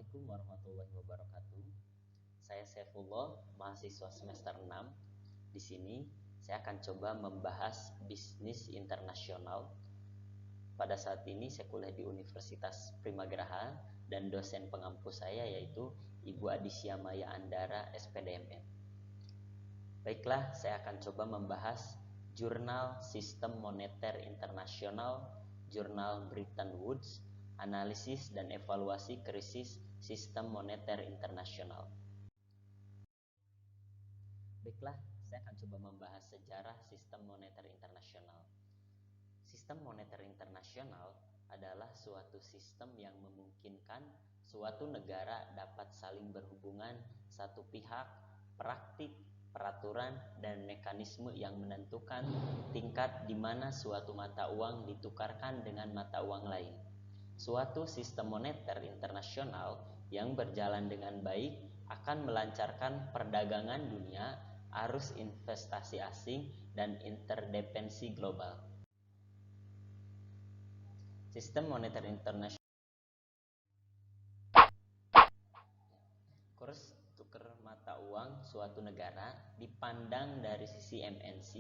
Assalamualaikum warahmatullahi wabarakatuh. Saya Saifullah, mahasiswa semester 6. Di sini saya akan coba membahas bisnis internasional. Pada saat ini saya kuliah di Universitas Primagraha dan dosen pengampu saya yaitu Ibu Adisya Maya Andara, SPDMN. Baiklah, saya akan coba membahas Jurnal Sistem Moneter Internasional, Jurnal Bretton Woods, Analisis dan Evaluasi Krisis Sistem Moneter Internasional. Baiklah, saya akan coba membahas sejarah sistem moneter internasional. Sistem moneter internasional adalah suatu sistem yang memungkinkan suatu negara dapat saling berhubungan satu pihak, praktik, peraturan, dan mekanisme yang menentukan tingkat di mana suatu mata uang ditukarkan dengan mata uang lain. Suatu sistem moneter internasional yang berjalan dengan baik akan melancarkan perdagangan dunia, arus investasi asing, dan interdependensi global. Sistem moneter internasional. Kurs tukar mata uang suatu negara dipandang dari sisi MNC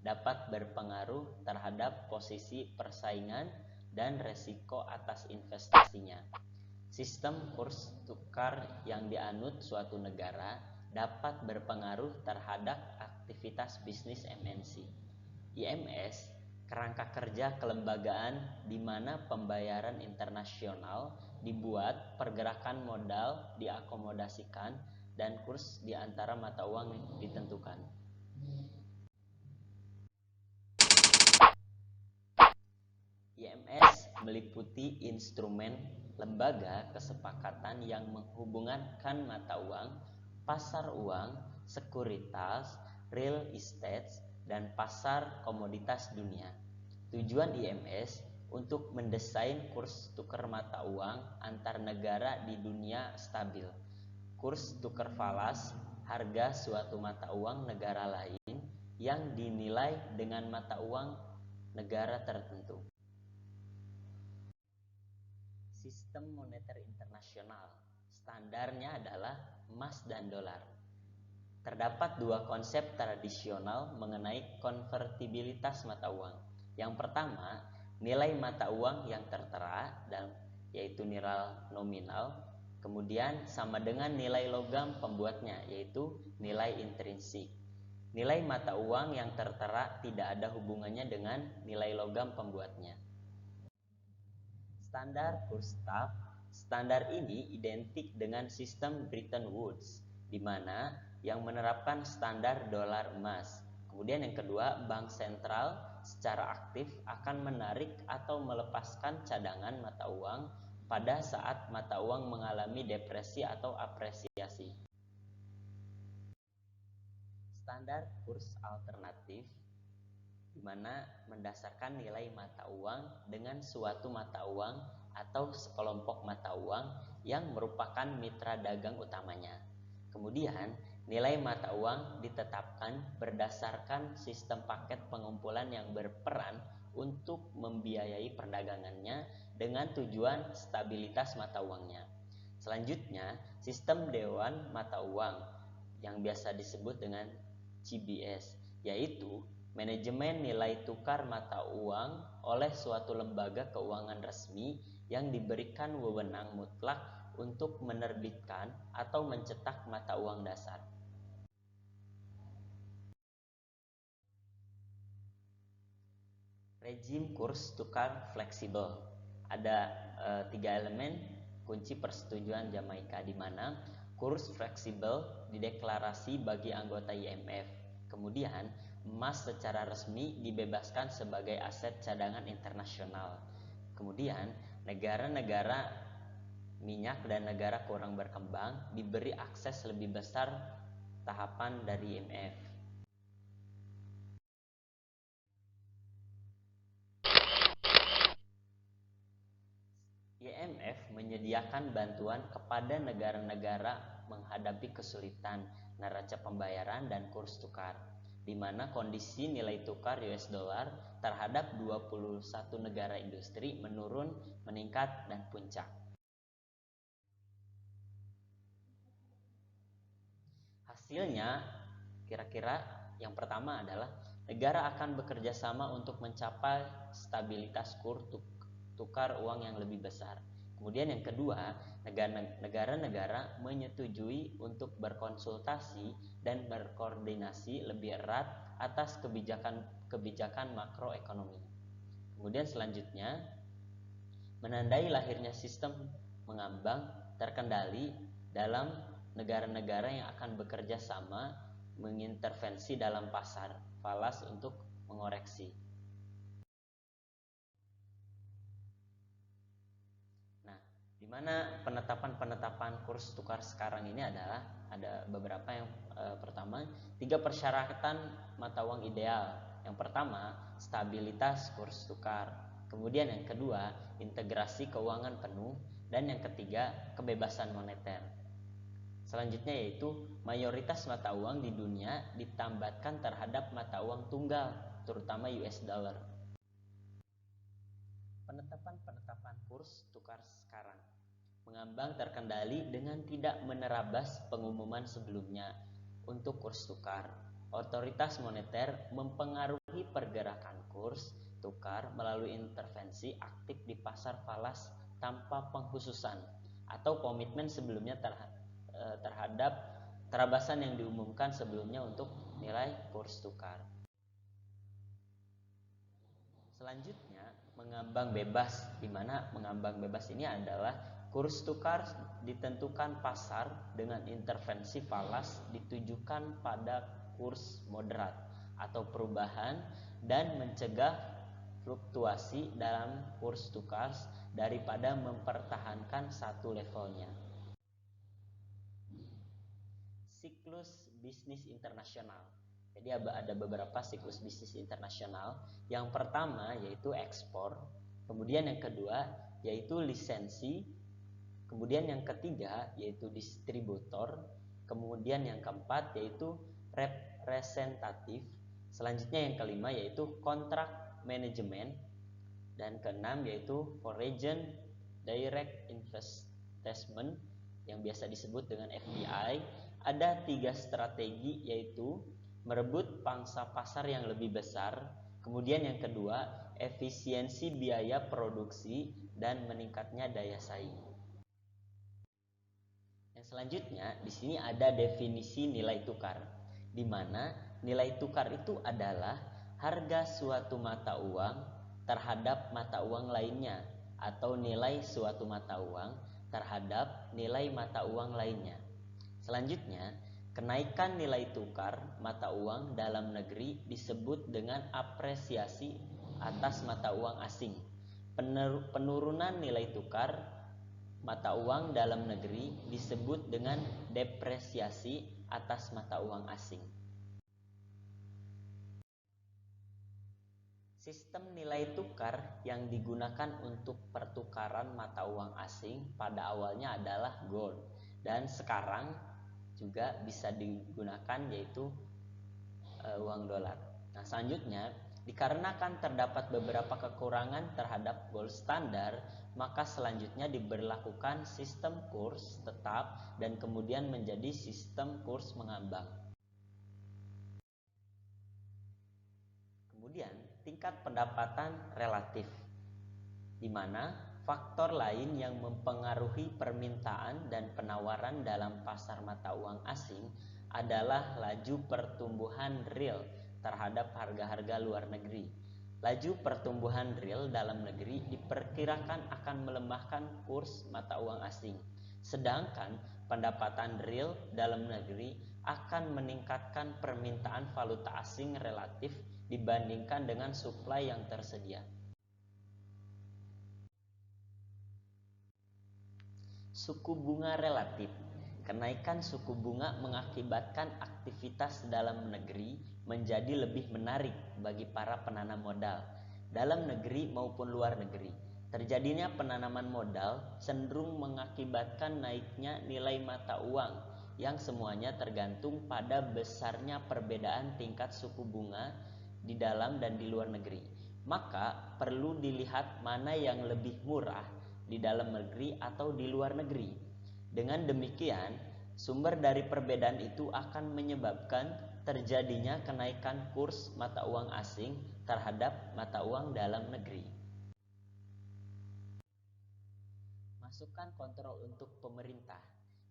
dapat berpengaruh terhadap posisi persaingan dan resiko atas investasinya. Sistem kurs tukar yang dianut suatu negara dapat berpengaruh terhadap aktivitas bisnis MNC. IMS, kerangka kerja kelembagaan di mana pembayaran internasional dibuat, pergerakan modal diakomodasikan, dan kurs di antara mata uang ditentukan. IMS meliputi instrumen lembaga kesepakatan yang menghubungkan mata uang, pasar uang, sekuritas, real estate, dan pasar komoditas dunia. Tujuan IMS untuk mendesain kurs tukar mata uang antar negara di dunia stabil. Kurs tukar falas, harga suatu mata uang negara lain yang dinilai dengan mata uang negara tertentu. Sistem moneter internasional, standarnya adalah emas dan dolar. Terdapat dua konsep tradisional mengenai konvertibilitas mata uang. Yang pertama, nilai mata uang yang tertera dan yaitu nilai nominal, kemudian sama dengan nilai logam pembuatnya yaitu nilai intrinsik. Nilai mata uang yang tertera tidak ada hubungannya dengan nilai logam pembuatnya. Standar kurs tetap. Standar ini identik dengan sistem Bretton Woods, di mana yang menerapkan standar dolar emas. Kemudian yang kedua, bank sentral secara aktif akan menarik atau melepaskan cadangan mata uang pada saat mata uang mengalami depresi atau apresiasi. Standar kurs alternatif, di mana mendasarkan nilai mata uang dengan suatu mata uang atau sekelompok mata uang yang merupakan mitra dagang utamanya. Kemudian, nilai mata uang ditetapkan berdasarkan sistem paket pengumpulan yang berperan untuk membiayai perdagangannya dengan tujuan stabilitas mata uangnya. Selanjutnya, sistem dewan mata uang yang biasa disebut dengan CBS, yaitu manajemen nilai tukar mata uang oleh suatu lembaga keuangan resmi yang diberikan wewenang mutlak untuk menerbitkan atau mencetak mata uang dasar. Rezim kurs tukar fleksibel. Ada 3 elemen kunci persetujuan Jamaika, di mana kurs fleksibel dideklarasi bagi anggota IMF. Kemudian, emas secara resmi dibebaskan sebagai aset cadangan internasional. Kemudian, negara-negara minyak dan negara kurang berkembang diberi akses lebih besar tahapan dari IMF. IMF menyediakan bantuan kepada negara-negara menghadapi kesulitan neraca pembayaran dan kurs tukar, di mana kondisi nilai tukar US dollar terhadap 21 negara industri menurun, meningkat, dan puncak. Hasilnya kira-kira yang pertama adalah negara akan bekerja sama untuk mencapai stabilitas kurs tukar uang yang lebih besar. Kemudian yang kedua, negara-negara menyetujui untuk berkonsultasi dan berkoordinasi lebih erat atas kebijakan makroekonomi. Kemudian selanjutnya, menandai lahirnya sistem mengambang terkendali dalam negara-negara yang akan bekerja sama mengintervensi dalam pasar falas untuk mengoreksi. Nah, di mana penetapan kurs tukar sekarang ini adalah ada beberapa. Yang pertama, 3 persyaratan mata uang ideal. Yang pertama, stabilitas kurs tukar. Kemudian yang kedua, integrasi keuangan penuh. Dan yang ketiga, kebebasan moneter. Selanjutnya yaitu mayoritas mata uang di dunia ditambatkan terhadap mata uang tunggal, terutama US dollar. Penetapan kurs tukar sekarang mengambang terkendali dengan tidak menerabas pengumuman sebelumnya untuk kurs tukar. Otoritas moneter mempengaruhi pergerakan kurs tukar melalui intervensi aktif di pasar falas tanpa pengkhususan atau komitmen sebelumnya terhadap terabasan yang diumumkan sebelumnya untuk nilai kurs tukar. Selanjutnya, mengambang bebas, di mana mengambang bebas ini adalah kurs tukar ditentukan pasar dengan intervensi falas ditujukan pada kurs moderat atau perubahan dan mencegah fluktuasi dalam kurs tukar daripada mempertahankan satu levelnya. Siklus bisnis internasional. Jadi ada beberapa siklus bisnis internasional. Yang pertama yaitu ekspor, kemudian yang kedua yaitu lisensi, kemudian yang ketiga yaitu distributor, kemudian yang keempat yaitu representatif, selanjutnya yang kelima yaitu kontrak manajemen, dan keenam yaitu foreign direct investment yang biasa disebut dengan FDI. Ada 3 strategi, yaitu merebut pangsa pasar yang lebih besar, kemudian yang kedua efisiensi biaya produksi, dan meningkatnya daya saing. Yang selanjutnya di sini ada definisi nilai tukar, di mana nilai tukar itu adalah harga suatu mata uang terhadap mata uang lainnya atau nilai suatu mata uang terhadap nilai mata uang lainnya. Selanjutnya, kenaikan nilai tukar mata uang dalam negeri disebut dengan apresiasi atas mata uang asing. Penurunan nilai tukar mata uang dalam negeri disebut dengan depresiasi atas mata uang asing. Sistem nilai tukar yang digunakan untuk pertukaran mata uang asing pada awalnya adalah gold, dan sekarang juga bisa digunakan yaitu uang dolar. Nah, selanjutnya dikarenakan terdapat beberapa kekurangan terhadap gold standar, maka selanjutnya diberlakukan sistem kurs tetap dan kemudian menjadi sistem kurs mengambang. Kemudian tingkat pendapatan relatif, di mana faktor lain yang mempengaruhi permintaan dan penawaran dalam pasar mata uang asing adalah laju pertumbuhan real terhadap harga-harga luar negeri. Laju pertumbuhan real dalam negeri diperkirakan akan melemahkan kurs mata uang asing, sedangkan pendapatan real dalam negeri akan meningkatkan permintaan valuta asing relatif dibandingkan dengan suplai yang tersedia. Suku bunga relatif. Kenaikan suku bunga mengakibatkan aktivitas dalam negeri menjadi lebih menarik bagi para penanam modal, dalam negeri maupun luar negeri. Terjadinya penanaman modal cenderung mengakibatkan naiknya nilai mata uang, yang semuanya tergantung pada besarnya perbedaan tingkat suku bunga di dalam dan di luar negeri. Maka perlu dilihat mana yang lebih murah, di dalam negeri atau di luar negeri. Dengan demikian, Sumber dari perbedaan itu akan menyebabkan terjadinya kenaikan kurs mata uang asing terhadap mata uang dalam negeri. Masukan kontrol untuk pemerintah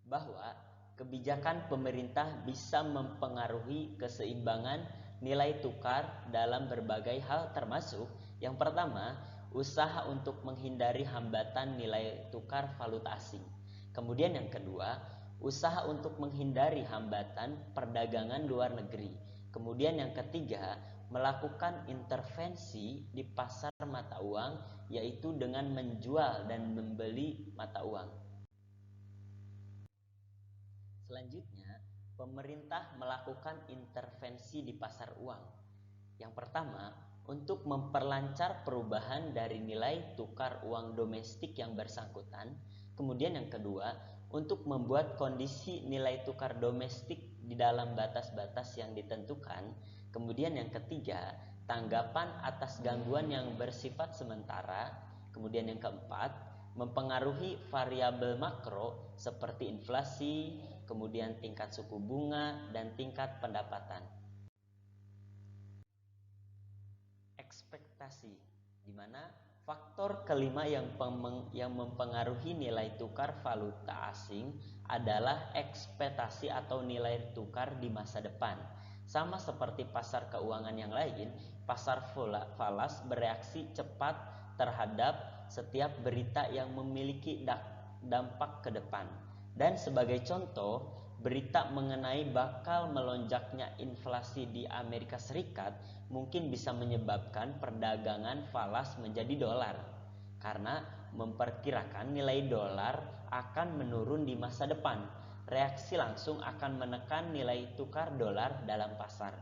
bahwa kebijakan pemerintah bisa mempengaruhi keseimbangan nilai tukar dalam berbagai hal, termasuk yang pertama, usaha untuk menghindari hambatan nilai tukar valuta asing. Kemudian yang kedua, usaha untuk menghindari hambatan perdagangan luar negeri. Kemudian yang ketiga, melakukan intervensi di pasar mata uang, yaitu dengan menjual dan membeli mata uang. Selanjutnya, pemerintah melakukan intervensi di pasar uang. Yang pertama, untuk memperlancar perubahan dari nilai tukar uang domestik yang bersangkutan. Kemudian yang kedua, untuk membuat kondisi nilai tukar domestik di dalam batas-batas yang ditentukan. Kemudian yang ketiga, tanggapan atas gangguan yang bersifat sementara. Kemudian yang keempat, mempengaruhi variabel makro seperti inflasi, kemudian tingkat suku bunga, dan tingkat pendapatan. Ekspektasi, di mana faktor kelima yang mempengaruhi nilai tukar valuta asing adalah ekspektasi atau nilai tukar di masa depan. Sama seperti pasar keuangan yang lain, pasar falas bereaksi cepat terhadap setiap berita yang memiliki dampak ke depan. Dan sebagai contoh, berita mengenai bakal melonjaknya inflasi di Amerika Serikat mungkin bisa menyebabkan perdagangan falas menjadi dolar, karena memperkirakan nilai dolar akan menurun di masa depan. Reaksi langsung akan menekan nilai tukar dolar dalam pasar.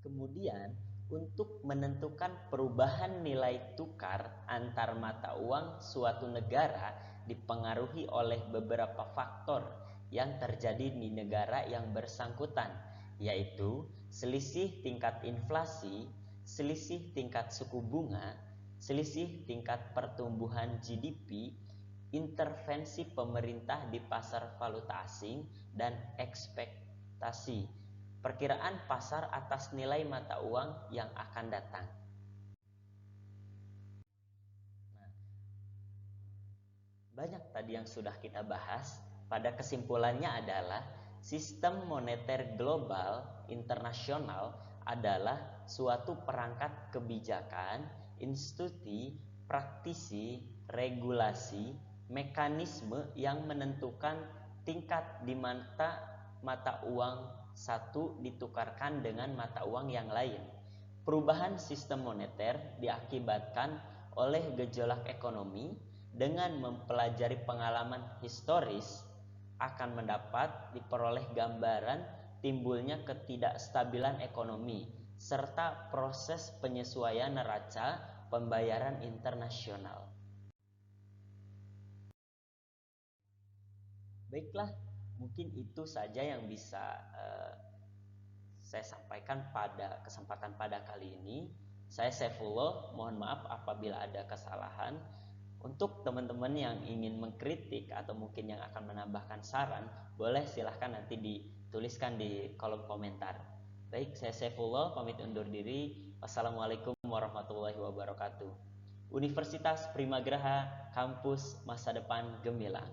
Kemudian, untuk menentukan perubahan nilai tukar antar mata uang suatu negara dipengaruhi oleh beberapa faktor yang terjadi di negara yang bersangkutan, yaitu selisih tingkat inflasi, selisih tingkat suku bunga, selisih tingkat pertumbuhan GDP, intervensi pemerintah di pasar valuta asing, dan ekspektasi perkiraan pasar atas nilai mata uang yang akan datang. Nah, banyak tadi yang sudah kita bahas. Pada kesimpulannya adalah sistem moneter global internasional adalah suatu perangkat kebijakan, institusi, praktisi, regulasi, mekanisme yang menentukan tingkat di mana mata uang satu ditukarkan dengan mata uang yang lain. Perubahan sistem moneter diakibatkan oleh gejolak ekonomi. Dengan mempelajari pengalaman historis akan mendapat diperoleh gambaran timbulnya ketidakstabilan ekonomi serta proses penyesuaian neraca pembayaran internasional. Baiklah, mungkin itu saja yang bisa saya sampaikan pada kesempatan pada kali ini. Saya Saifullah, mohon maaf apabila ada kesalahan. Untuk teman-teman yang ingin mengkritik atau mungkin yang akan menambahkan saran, boleh silahkan nanti dituliskan di kolom komentar. Baik, saya Saifullah pamit undur diri. Wassalamualaikum warahmatullahi wabarakatuh. Universitas Primagraha, Kampus Masa Depan Gemilang.